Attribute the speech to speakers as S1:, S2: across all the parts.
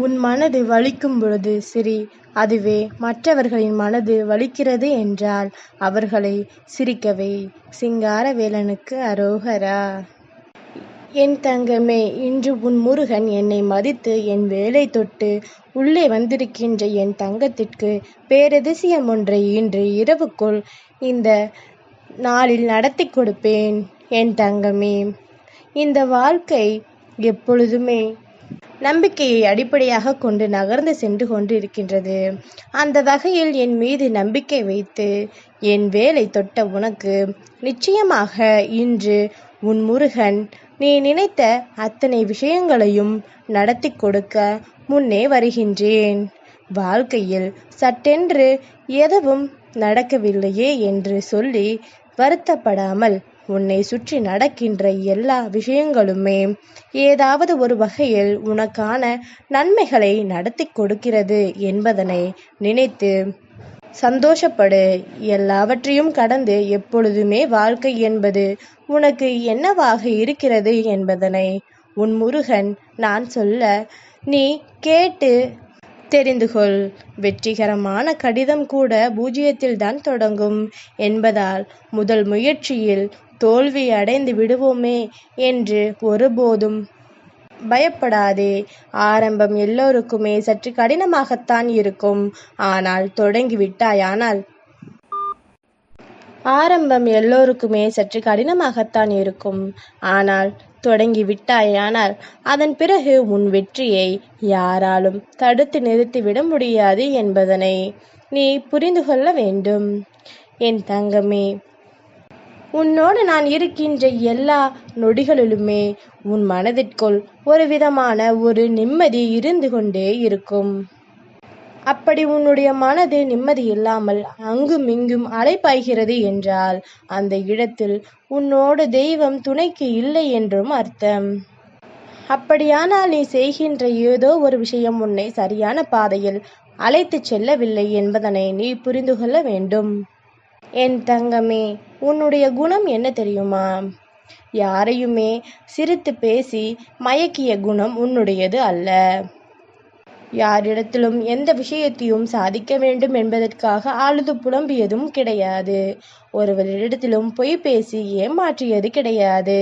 S1: உன் மனது வலிக்கும் பொழுது சிரி. அதுவே மற்றவர்களின் மனது வலிக்கிறது என்றால் அவர்களை சிரிக்கவை. சிங்காரவேலனுக்கு அரோகரா. என் தங்கமே, இன்று உன் முருகன் என்னை மதித்து என் வேலை தொட்டு உள்ளே வந்திருக்கின்ற என் தங்கத்திற்கு பேரதிசயம் ஒன்றை இன்று இரவுக்குள் இந்த நாளில் நடத்தி கொடுப்பேன். என் தங்கமே, இந்த வாழ்க்கை எப்பொழுதுமே நம்பிக்கையை அடிப்படையாக கொண்டு நகர்ந்து சென்று கொண்டிருக்கின்றது. அந்த வகையில் என் மீது நம்பிக்கை வைத்து என் வேலை தொட்ட உனக்கு நிச்சயமாக இன்று உன் முருகன் நீ நினைத்த அத்தனை விஷயங்களையும் நடத்தி கொடுக்க முன்னே வருகின்றேன். வாழ்க்கையில் சட்டென்று எதுவும் நடக்கவில்லையே என்று சொல்லி வருத்தப்படாமல் உன்னை சுற்றி நடக்கின்ற எல்லா விஷயங்களுமே ஏதாவது ஒரு வகையில் உனக்கான நன்மைகளை நடத்தி கொடுக்கிறது என்பதனை நினைத்து சந்தோஷப்படு. எல்லாவற்றையும் கடந்து எப்பொழுதுமே வாழ்க்கை என்பது உனக்கு என்னவாக இருக்கிறது என்பதனை உன் முருகன் நான் சொல்ல நீ கேட்டு தெரிந்து கொள். வெற்றிகரமான கடிதம் கூட பூஜ்ஜியத்தில் தான் தொடங்கும் என்பதால் முதல் முயற்சியில் தோல்வி அடைந்து விடுவோமே என்று ஒருபோதும் பயப்படாதே. ஆரம்பம் எல்லோருக்குமே சற்று கடினமாகத்தான் இருக்கும். ஆனால் தொடங்கிவிட்டாயானால் அதன் பிறகு உன் வெற்றியை யாராலும் தடுத்து நிறுத்திவிட முடியாது என்பதனை நீ புரிந்து கொள்ள வேண்டும். என் தங்கமே, உன்னோடு நான் இருக்கின்ற எல்லா நொடிகளிலுமே உன் மனதிற்குள் ஒரு விதமான ஒரு நிம்மதி இருந்து கொண்டே இருக்கும். அப்படி உன்னுடைய மனது நிம்மதி இல்லாமல் அங்கும் இங்கும் அலைப்பாய்கிறது என்றால் அந்த இடத்தில் உன்னோடு தெய்வம் துணைக்கு இல்லை என்றும் அர்த்தம். அப்படியானால் நீ செய்கின்ற ஏதோ ஒரு விஷயம் உன்னை சரியான பாதையில் அழைத்து செல்லவில்லை என்பதனை நீ புரிந்து கொள்ள வேண்டும். என் தங்கமே, உன்னுடைய குணம் என்ன தெரியுமா? யாரையுமே சிரித்து பேசி மயக்கிய குணம் உன்னுடையது அல்ல. யாரிடத்திலும் எந்த விஷயத்தையும் சாதிக்க வேண்டும் என்பதற்காக அழுது புலம்பியதும் கிடையாது. ஒருவரிடத்திலும் பொய் பேசி ஏமாற்றியது கிடையாது.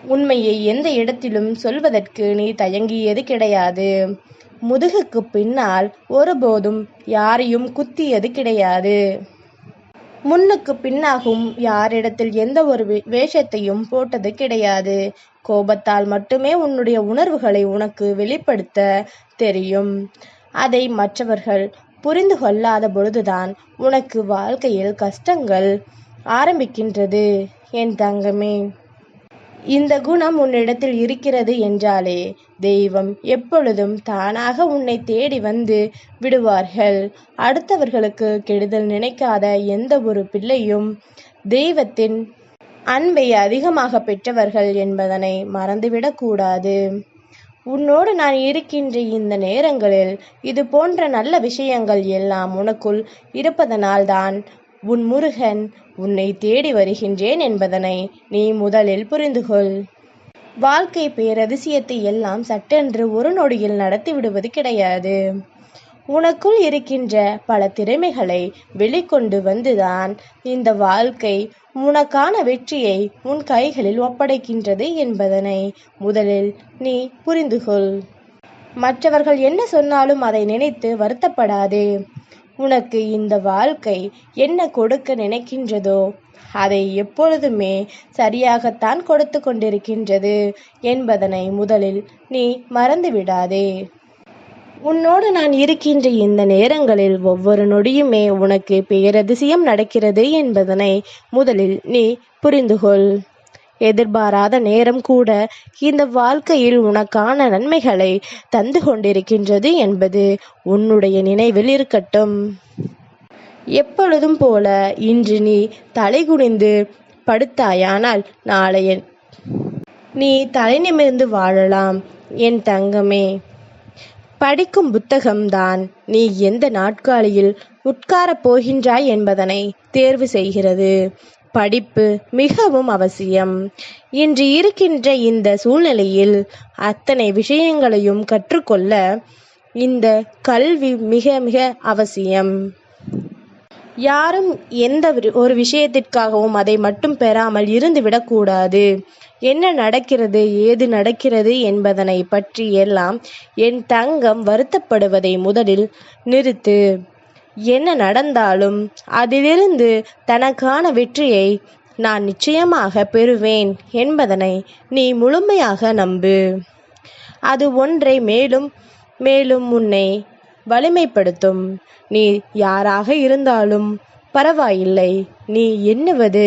S1: உண்மையை எந்த இடத்திலும் சொல்வதற்கு நீ தயங்கியது கிடையாது. முதுகுக்கு பின்னால் ஒருபோதும் யாரையும் குத்தியது கிடையாது. முன்னுக்கு பின்னாகும் யாரிடத்தில் எந்த ஒரு வேஷத்தையும் போட்டது கிடையாது. கோபத்தால் மட்டுமே உன்னுடைய உணர்வுகளை உனக்கு வெளிப்படுத்த தெரியும். அதை மற்றவர்கள் புரிந்து கொள்ளாத பொழுதுதான் உனக்கு வாழ்க்கையில் கஷ்டங்கள் ஆரம்பிக்கின்றது. என் தங்கமே, இந்த குணம் உன்னிடத்தில் இருக்கிறது என்றாலே தெய்வம் எப்பொழுதும் தானாக உன்னை தேடி வந்து விடுவார்கள். அடுத்தவர்களுக்கு கெடுதல் நினைக்காத எந்த ஒரு பிள்ளையும் தெய்வத்தின் அன்பை அதிகமாக பெற்றவர்கள் என்பதனை மறந்துவிடக் கூடாது. உன்னோடு நான் இருக்கின்ற இந்த நேரங்களில் இது போன்ற நல்ல விஷயங்கள் எல்லாம் உனக்குள் இருப்பதனால்தான் உன் முருகன் உன்னை தேடி வருகின்றேன் என்பதனை நீ முதலில் புரிந்து கொள். வாழ்க்கை பேரதிசயத்தை எல்லாம் சட்டென்று ஒரு நொடியில் நடத்தி விடுவது கிடையாது. உனக்குள் இருக்கின்ற பல திறமைகளை வெளிக்கொண்டு வந்துதான் இந்த வாழ்க்கை உனக்கான வெற்றியை உன் கைகளில் ஒப்படைக்கின்றது என்பதனை முதலில் நீ புரிந்து கொள். மற்றவர்கள் என்ன சொன்னாலும் அதை நினைத்து வருத்தப்படாதே. உனக்கு இந்த வாழ்க்கை என்ன கொடுக்க நினைக்கின்றதோ அதை எப்பொழுதுமே சரியாகத்தான் கொடுத்து கொண்டிருக்கின்றது என்பதனை முதலில் நீ மறந்துவிடாதே. உன்னோடு நான் இருக்கின்ற இந்த நேரங்களில் ஒவ்வொரு நொடியுமே உனக்கு பேரதிசயம் நடக்கிறது என்பதனை முதலில் நீ புரிந்து கொள். எதிர்பாராத நேரம் கூட இந்த வாழ்க்கையில் உனக்கான நன்மைகளை தந்து கொண்டிருக்கின்றது என்பது உன்னுடைய நினைவில் இருக்கட்டும். எப்பொழுதும் போல இன்று நீ தலைகுனிந்து படுத்தாயானால் நாளைய நீ தலை நிமிர்ந்து வாழலாம். என் தங்கமே, படிக்கும் புத்தகம்தான் நீ எந்த நாட்காலியில் உட்காரப் போகின்றாய் என்பதனை தேர்வு செய்கிறது. படிப்பு மிகவும் அவசியம். இன்று இருக்கின்ற இந்த சூழ்நிலையில் அத்தனை விஷயங்களையும் கற்றுக்கொள்ள இந்த கல்வி மிக மிக அவசியம். யாரும் எந்த ஒரு விஷயத்திற்காகவும் அதை மட்டும் பெறாமல் இருந்துவிடக்கூடாது. என்ன நடக்கிறது, ஏது நடக்கிறது என்பதனை பற்றி எல்லாம் என் தங்கம் வருத்தப்படுவதை முதலில் நிறுத்து. என்ன நடந்தாலும் அதிலிருந்து தனக்கான வெற்றியை நான் நிச்சயமாக பெறுவேன் என்பதனை நீ முழுமையாக நம்பு. அது ஒன்றை மேலும் மேலும் உன்னை வலிமைப்படுத்தும். நீ யாராக இருந்தாலும் பரவாயில்லை, நீ எண்ணுவது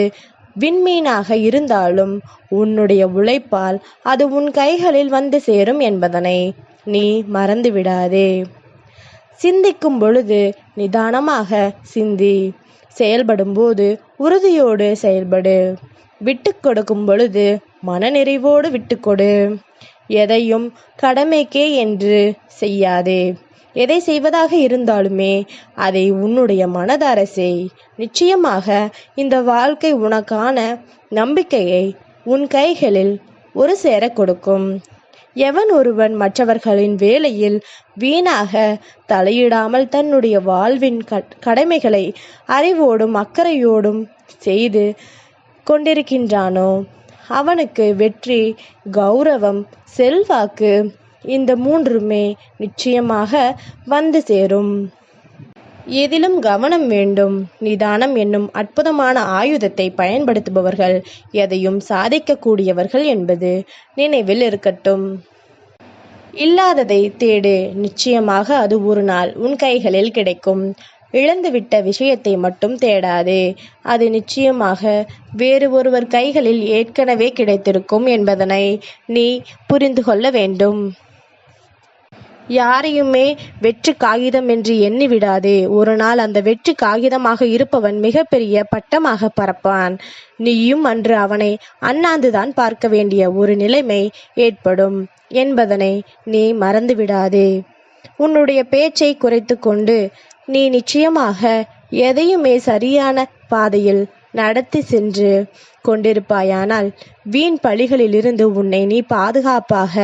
S1: விண்மீனாக இருந்தாலும் உன்னுடைய உழைப்பால் அது உன் கைகளில் வந்து சேரும் என்பதனை நீ மறந்துவிடாதே. சிந்திக்கும் பொழுது நிதானமாக சிந்தி, செயல்படும்போது உறுதியோடு செயல்படு. விட்டு கொடுக்கும் பொழுது மனநிறைவோடு விட்டுக்கொடு. எதையும் கடமைக்கே என்று செய்யாதே. எதை செய்வதாக இருந்தாலுமே அதை உன்னுடைய மனதார செய். நிச்சயமாக இந்த வாழ்க்கை உனக்கான நம்பிக்கையை உன் கைகளில் ஒரு சேர கொடுக்கும். எவன் ஒருவன் மற்றவர்களின் வேலையில் வீணாக தலையிடாமல் தன்னுடைய வாழ்வின் கடமைகளை அறிவோடும் அக்கறையோடும் செய்து கொண்டிருக்கின்றானோ அவனுக்கு வெற்றி, கௌரவம், செல்வாக்கு இந்த மூன்றுமே நிச்சயமாக வந்து சேரும். எதிலும் கவனம் வேண்டும். நிதானம் என்னும் அற்புதமான ஆயுதத்தை பயன்படுத்துபவர்கள் எதையும் சாதிக்கக்கூடியவர்கள் என்பது நினைவில் இருக்கட்டும். இல்லாததை தேடு, நிச்சயமாக அது ஒரு நாள் உன் கைகளில் கிடைக்கும். இழந்துவிட்ட விஷயத்தை மட்டும் தேடாதே, அது நிச்சயமாக வேறு ஒருவர் கைகளில் ஏற்கனவே கிடைத்திருக்கும் என்பதனை நீ புரிந்து கொள்ள வேண்டும். யாரையுமே வெற்று காகிதம் என்று எண்ணிவிடாதே. ஒரு நாள் அந்த வெற்று காகிதமாக இருப்பவன் மிகப்பெரிய பட்டமாக பறப்பான். நீயும் அன்று அவனை அண்ணாந்துதான் பார்க்க வேண்டிய ஒரு நிலைமை ஏற்படும் என்பதனை நீ மறந்துவிடாதே. உன்னுடைய பேச்சை குறைத்து கொண்டு நீ நிச்சயமாக எதையுமே சரியான பாதையில் நடத்தி சென்று கொண்டிருப்பாயானால் வீண் பழிகளிலிருந்து உன்னை நீ பாதுகாப்பாக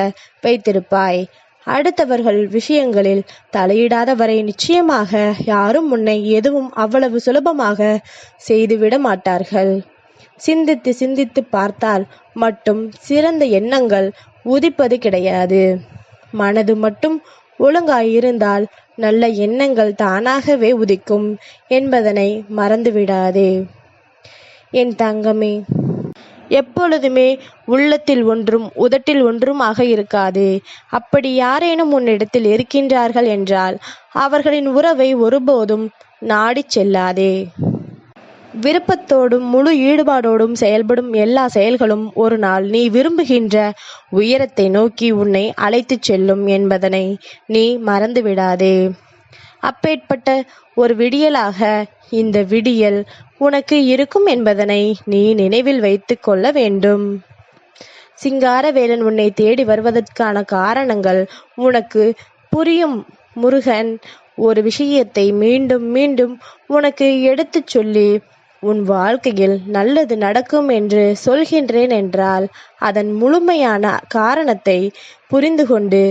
S1: வைத்திருப்பாய். அடுத்தவர்கள் விஷயங்களில் தலையிடாதவரை நிச்சயமாக யாரும் உன்னை எதுவும் அவ்வளவு சுலபமாக செய்துவிட மாட்டார்கள். சிந்தித்து சிந்தித்து பார்த்தால் மட்டும் சிறந்த எண்ணங்கள் உதிப்பது கிடையாது. மனது மட்டும் ஒழுங்காயிருந்தால் நல்ல எண்ணங்கள் தானாகவே உதிக்கும் என்பதனை மறந்துவிடாதே. என் தங்கமே, எப்பொழுதுமே உள்ளத்தில் ஒன்றும் உதட்டில் ஒன்றுமாக இருக்காது. அப்படி யாரேனும் உன்னிடத்தில் இருக்கின்றார்கள் என்றால் அவர்களின் உறவை ஒருபோதும் நாடி செல்லாதே. விருப்பத்தோடும் முழு ஈடுபாடோடும் செயல்படும் எல்லா செயல்களும் ஒரு நாள் நீ விரும்புகின்ற உயரத்தை நோக்கி உன்னை அழைத்துச் செல்லும் என்பதனை நீ மறந்துவிடாதே. அப்பேற்பட்ட ஒரு விடியலாக இந்த விடியல் உனக்கு இருக்கும் என்பதனை நீ நினைவில் வைத்து கொள்ள வேண்டும். சிங்காரவேலன் உன்னை தேடி வருவதற்கான காரணங்கள் உனக்கு புரியும். முருகன் ஒரு விஷயத்தை மீண்டும் மீண்டும் உனக்கு எடுத்துச் சொல்லி உன் வாழ்க்கையில் நல்லது நடக்கும் என்று சொல்கின்றேன் என்றால் அதன் முழுமையான காரணத்தை புரிந்து கொண்டு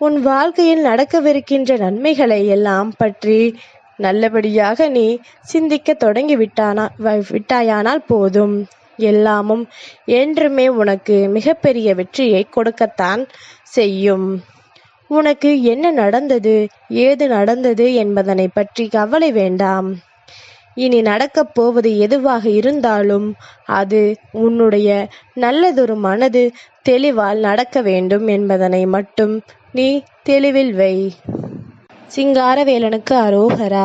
S1: உன் வாழ்க்கையில் நடக்கவிருக்கின்ற நன்மைகளை எல்லாம் பற்றி நல்லபடியாக நீ சிந்திக்க தொடங்கி விட்டாயானால் போதும். எல்லாமும் என்றுமே உனக்கு மிகப்பெரிய வெற்றியை கொடுக்கத்தான் செய்யும். உனக்கு என்ன நடந்தது, ஏது நடந்தது என்பதனை பற்றி கவலை வேண்டாம். இனி நடக்கப் போவது எதுவாக இருந்தாலும் அது உன்னுடைய நல்லதொரு மனது தெளிவால் நடக்க வேண்டும் என்பதனை மட்டும் நீ தெளிவில் வை. சிங்காரவேலனுக்கு அரோகரா.